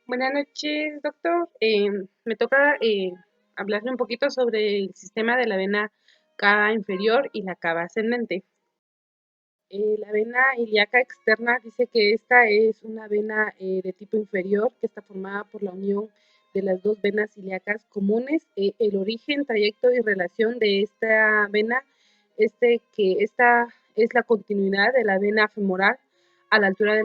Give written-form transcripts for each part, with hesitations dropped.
Buenas noches, doctor. Me toca hablarle un poquito sobre el sistema de la vena cava inferior y la cava ascendente. La vena ilíaca externa dice que esta es una vena de tipo inferior que está formada por la unión de las dos venas ilíacas comunes. El origen, trayecto y relación de esta vena, que esta es la continuidad de la vena femoral a la altura de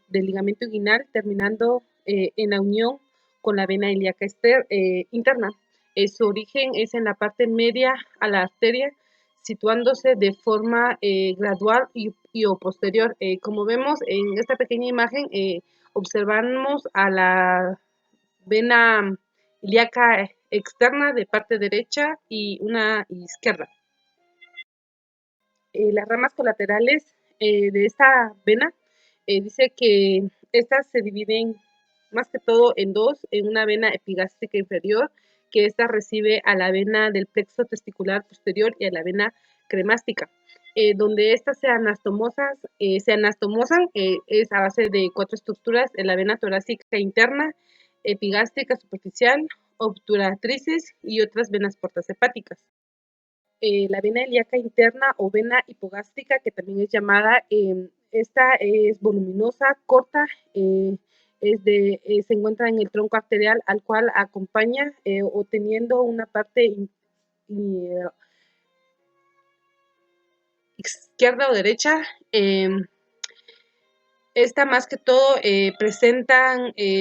del ligamento inguinal, terminando en la unión con la vena ilíaca interna. Su origen es en la parte media a la arteria, situándose de forma gradual y o posterior. Como vemos en esta pequeña imagen, observamos a la vena ilíaca externa de parte derecha y una izquierda. Las ramas colaterales de esta vena dice que estas se dividen más que todo en dos, en una vena epigástrica inferior, que esta recibe a la vena del plexo testicular posterior y a la vena cremástica. Donde estas se anastomosan es a base de cuatro estructuras: en la vena torácica interna, epigástrica superficial, obturatrices y otras venas portas hepáticas. La vena ilíaca interna o vena hipogástrica, que también es llamada, esta es voluminosa, corta, se encuentra en el tronco arterial al cual acompaña o teniendo una parte izquierda o derecha. Esta más que todo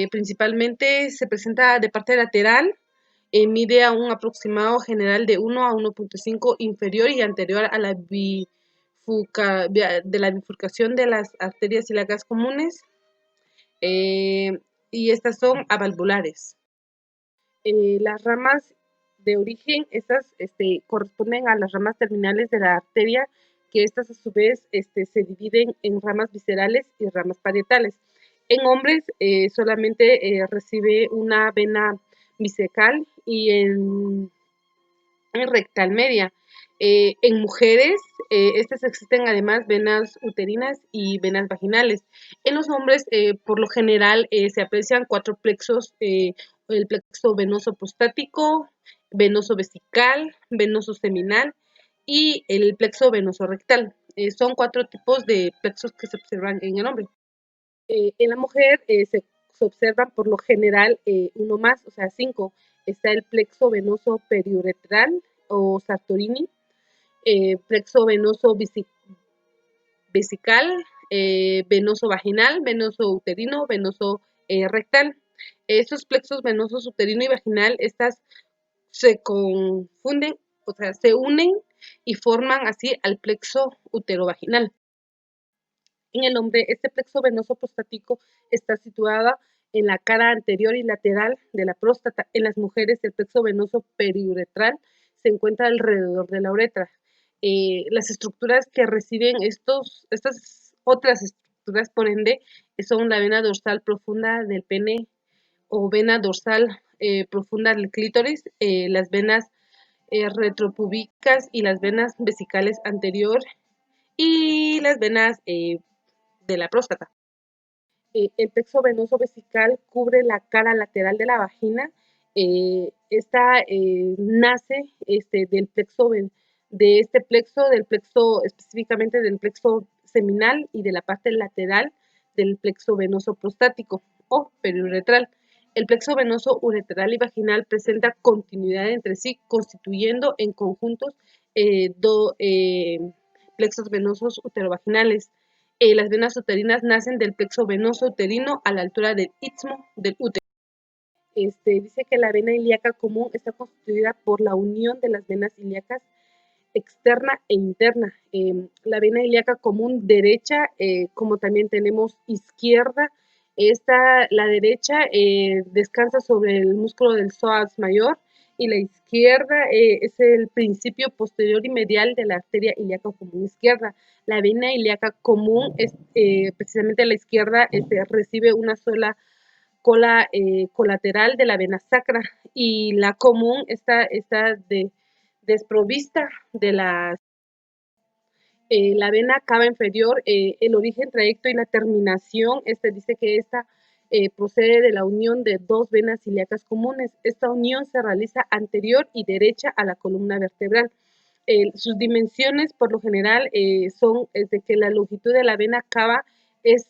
principalmente se presenta de parte lateral. Mide a un aproximado general de 1 a 1.5 inferior y anterior a la bifurcación de las arterias ilíacas comunes, eh, y estas son avalvulares. Las ramas de origen, estas corresponden a las ramas terminales de la arteria, que estas a su vez se dividen en ramas viscerales y ramas parietales. En hombres solamente recibe una vena bisecal y en rectal media. En mujeres, estas existen además venas uterinas y venas vaginales. En los hombres, por lo general, se aprecian cuatro plexos: el plexo venoso prostático, venoso vesical, venoso seminal y el plexo venoso rectal. Son cuatro tipos de plexos que se observan en el hombre. En la mujer se observan por lo general uno más, o sea, cinco. Está el plexo venoso periuretral o Sartorini, plexo venoso vesical, venoso vaginal, venoso uterino, venoso rectal. Estos plexos venosos uterino y vaginal, estas se confunden, o sea, se unen y forman así al plexo uterovaginal. En el hombre, este plexo venoso prostático está situado en la cara anterior y lateral de la próstata. En las mujeres, el plexo venoso periuretral se encuentra alrededor de la uretra. Las estructuras que reciben estas otras estructuras, por ende, son la vena dorsal profunda del pene o vena dorsal profunda del clítoris, las venas retropúbicas y las venas vesicales anterior y las venas de la próstata. El plexo venoso vesical cubre la cara lateral de la vagina. Esta nace del plexo, del plexo específicamente del plexo seminal y de la parte lateral del plexo venoso prostático o periuretral. El plexo venoso uretral y vaginal presenta continuidad entre sí, constituyendo en conjuntos dos plexos venosos uterovaginales. Las venas uterinas nacen del plexo venoso uterino a la altura del istmo del útero. Dice que la vena ilíaca común está constituida por la unión de las venas ilíacas externa e interna. La vena ilíaca común derecha, como también tenemos izquierda, la derecha descansa sobre el músculo del psoas mayor y la izquierda es el principio posterior y medial de la arteria ilíaca común izquierda. La vena ilíaca común es precisamente la izquierda, recibe una sola cola colateral de la vena sacra, y la común está desprovista de la vena cava inferior. El origen, trayecto y la terminación, dice que esta procede de la unión de dos venas ilíacas comunes. Esta unión se realiza anterior y derecha a la columna vertebral. Sus dimensiones, por lo general, son de que la longitud de la vena cava es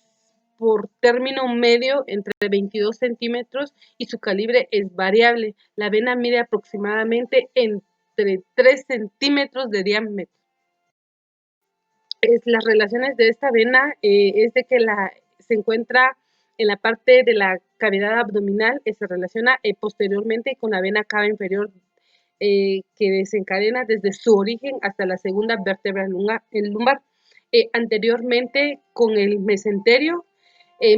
por término medio entre 22 centímetros y su calibre es variable. La vena mide aproximadamente entre 3 centímetros de diámetro. Las relaciones de esta vena es de que se encuentra en la parte de la cavidad abdominal, se relaciona posteriormente con la vena cava inferior que desencadena desde su origen hasta la segunda vértebra lumbar, anteriormente con el mesenterio,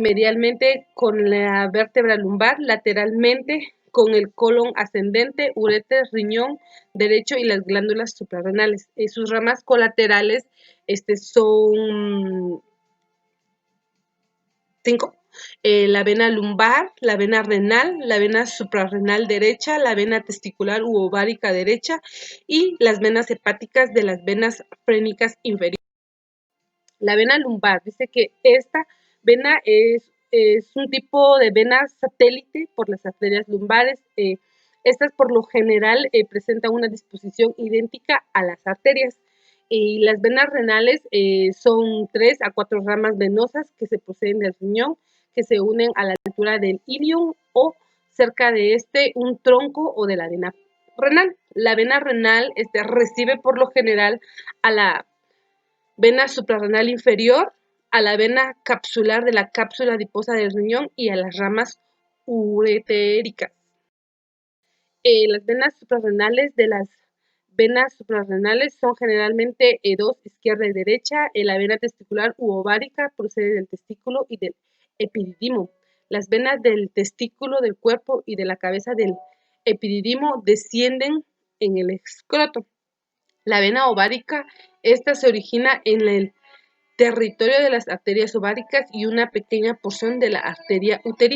medialmente con la vértebra lumbar, lateralmente con el colon ascendente, ureter, riñón derecho y las glándulas suprarrenales. Sus ramas colaterales son 5. La vena lumbar, la vena renal, la vena suprarrenal derecha, la vena testicular u ovárica derecha y las venas hepáticas de las venas frénicas inferiores. La vena lumbar, dice que esta vena es un tipo de vena satélite por las arterias lumbares. Estas por lo general presentan una disposición idéntica a las arterias. Y las venas renales son 3 a 4 ramas venosas que se proceden del riñón, que se unen a la altura del ilion o cerca de un tronco o de la vena renal. La vena renal recibe por lo general a la vena suprarrenal inferior, a la vena capsular de la cápsula adiposa del riñón y a las ramas uretéricas. Las venas suprarrenales de las venas suprarrenales son generalmente dos, izquierda y derecha. La vena testicular u ovárica procede del testículo y del epididimo. Las venas del testículo, del cuerpo y de la cabeza del epididimo descienden en el escroto. La vena ovárica, esta se origina en el territorio de las arterias ováricas y una pequeña porción de la arteria uterina.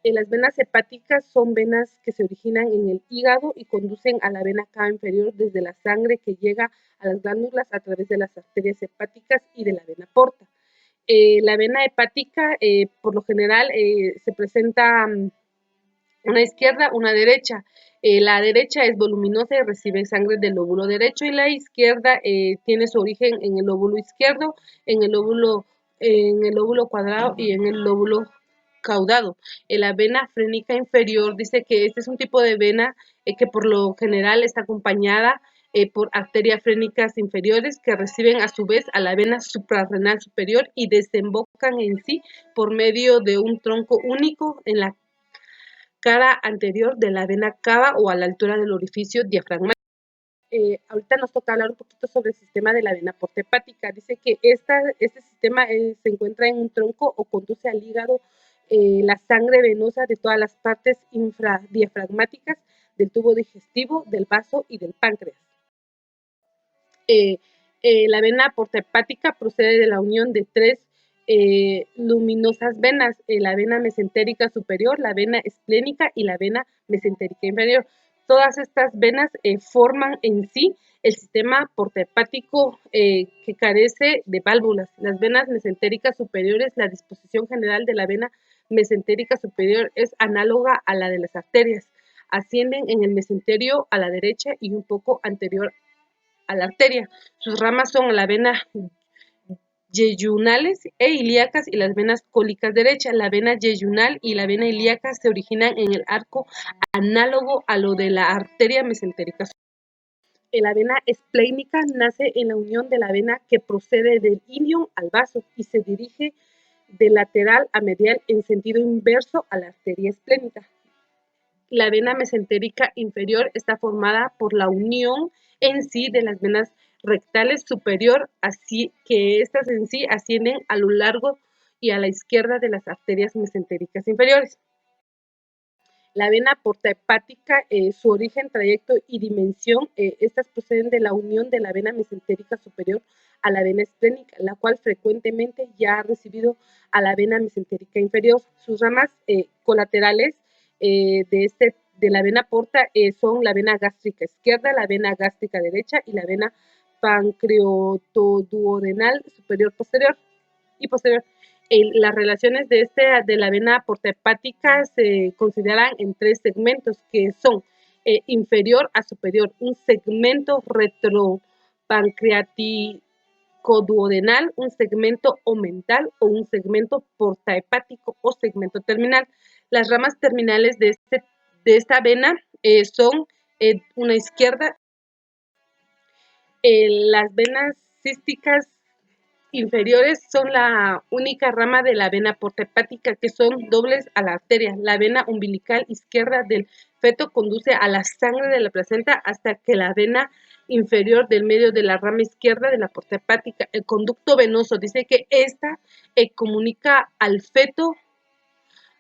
Las venas hepáticas son venas que se originan en el hígado y conducen a la vena cava inferior desde la sangre que llega a las glándulas a través de las arterias hepáticas y de la vena porta. La vena hepática, por lo general, se presenta una izquierda, una derecha. La derecha es voluminosa y recibe sangre del lóbulo derecho y la izquierda tiene su origen en el lóbulo izquierdo, en el lóbulo cuadrado y en el lóbulo caudado. La vena frénica inferior dice que este es un tipo de vena que por lo general está acompañada por arterias frénicas inferiores que reciben a su vez a la vena suprarrenal superior y desembocan en sí por medio de un tronco único en la cara anterior de la vena cava o a la altura del orificio diafragmático. Ahorita nos toca hablar un poquito sobre el sistema de la vena porta hepática. Dice que este sistema se encuentra en un tronco o conduce al hígado la sangre venosa de todas las partes infradiafragmáticas del tubo digestivo, del vaso y del páncreas. La vena porta hepática procede de la unión de tres luminosas venas, la vena mesentérica superior, la vena esplénica y la vena mesentérica inferior. Todas estas venas forman en sí el sistema portahepático que carece de válvulas. Las venas mesentéricas superiores, la disposición general de la vena mesentérica superior es análoga a la de las arterias. Ascienden en el mesenterio a la derecha y un poco anterior a la arteria. Sus ramas son la vena yeyunales e ilíacas y las venas cólicas derechas. La vena yeyunal y la vena ilíaca se originan en el arco análogo a lo de la arteria mesentérica. La vena esplénica nace en la unión de la vena que procede del ilion al vaso y se dirige de lateral a medial en sentido inverso a la arteria esplénica. La vena mesentérica inferior está formada por la unión en sí de las venas rectales superior, así que estas en sí ascienden a lo largo y a la izquierda de las arterias mesentéricas inferiores. La vena porta hepática, su origen, trayecto y dimensión, estas proceden de la unión de la vena mesentérica superior a la vena esplénica, la cual frecuentemente ya ha recibido a la vena mesentérica inferior. Sus ramas colaterales de la vena porta son la vena gástrica izquierda, la vena gástrica derecha y la vena pancreatoduodenal superior posterior y posterior. Las relaciones de la vena porta hepática se consideran en 3 segmentos, que son inferior a superior, un segmento retropancreaticoduodenal, un segmento omental o un segmento portahepático o segmento terminal. Las ramas terminales de esta vena son una izquierda. Las venas císticas inferiores son la única rama de la vena porta hepática que son dobles a la arteria. La vena umbilical izquierda del feto conduce a la sangre de la placenta hasta que la vena inferior del medio de la rama izquierda de la porta hepática. El conducto venoso dice que esta comunica al feto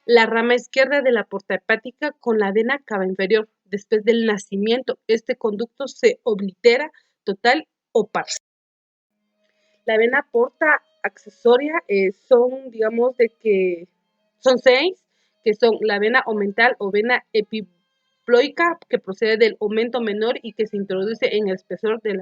la rama izquierda de la porta hepática con la vena cava inferior. Después del nacimiento, este conducto se oblitera total o parcial. La vena porta accesoria son, digamos, son 6, que son la vena omental o vena epiploica, que procede del aumento menor y que se introduce en el espesor de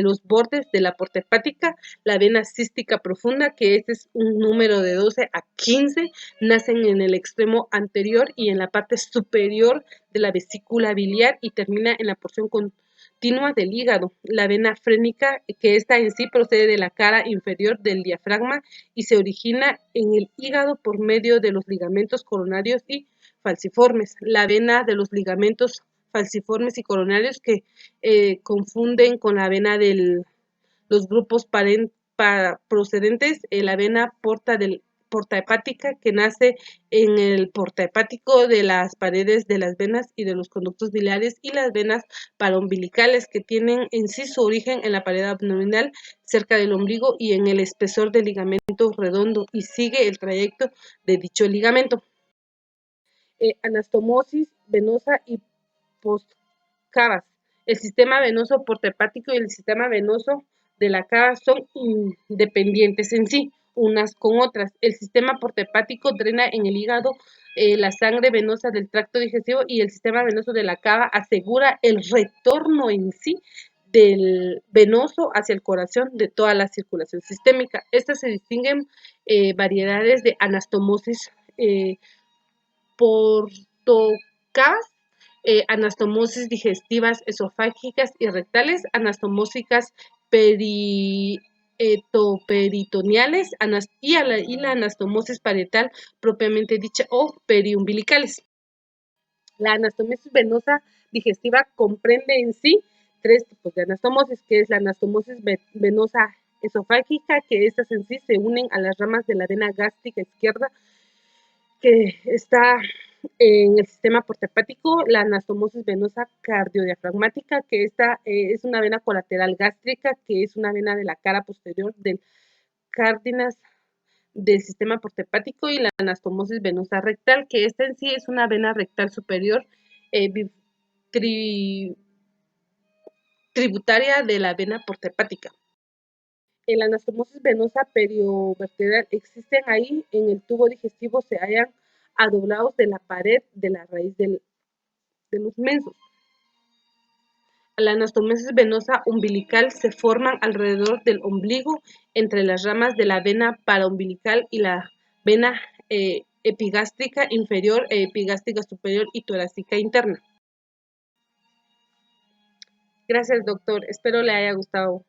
los bordes de la porta hepática. La vena cística profunda, que este es un número de 12 a 15, nacen en el extremo anterior y en la parte superior de la vesícula biliar y termina en la porción continua del hígado. La vena frénica, que esta en sí procede de la cara inferior del diafragma y se origina en el hígado por medio de los ligamentos coronarios y falciformes. La vena de los ligamentos falciformes y coronarios que confunden con la vena de los grupos procedentes, la vena porta hepática, que nace en el porta hepático de las paredes de las venas y de los conductos biliares, y las venas paraumbilicales, que tienen en sí su origen en la pared abdominal cerca del ombligo y en el espesor del ligamento redondo, y sigue el trayecto de dicho ligamento. Anastomosis venosa y postcavas. El sistema venoso porta-hepático y el sistema venoso de la cava son independientes en sí, unas con otras. El sistema porta-hepático drena en el hígado la sangre venosa del tracto digestivo, y el sistema venoso de la cava asegura el retorno en sí del venoso hacia el corazón de toda la circulación sistémica. Estas se distinguen variedades de anastomosis portocavas, anastomosis digestivas esofágicas y rectales, anastomósicas peritoperitoneales y la anastomosis parietal propiamente dicha o periumbilicales. La anastomosis venosa digestiva comprende en sí 3 tipos de anastomosis, que es la anastomosis venosa esofágica, que estas en sí se unen a las ramas de la vena gástrica izquierda que está en el sistema porta-hepático. La anastomosis venosa cardiodiafragmática, que esta es una vena colateral gástrica, que es una vena de la cara posterior del cárdinas del sistema porta-hepático, y la anastomosis venosa rectal, que esta en sí es una vena rectal superior tributaria de la vena porta-hepática. En la anastomosis venosa periovertebral existen ahí en el tubo digestivo, se hallan adoblados de la pared de la raíz de los mensos. La anastomosis venosa umbilical se forman alrededor del ombligo, entre las ramas de la vena paraumbilical y la vena epigástrica inferior, epigástrica superior y torácica interna. Gracias, doctor. Espero le haya gustado.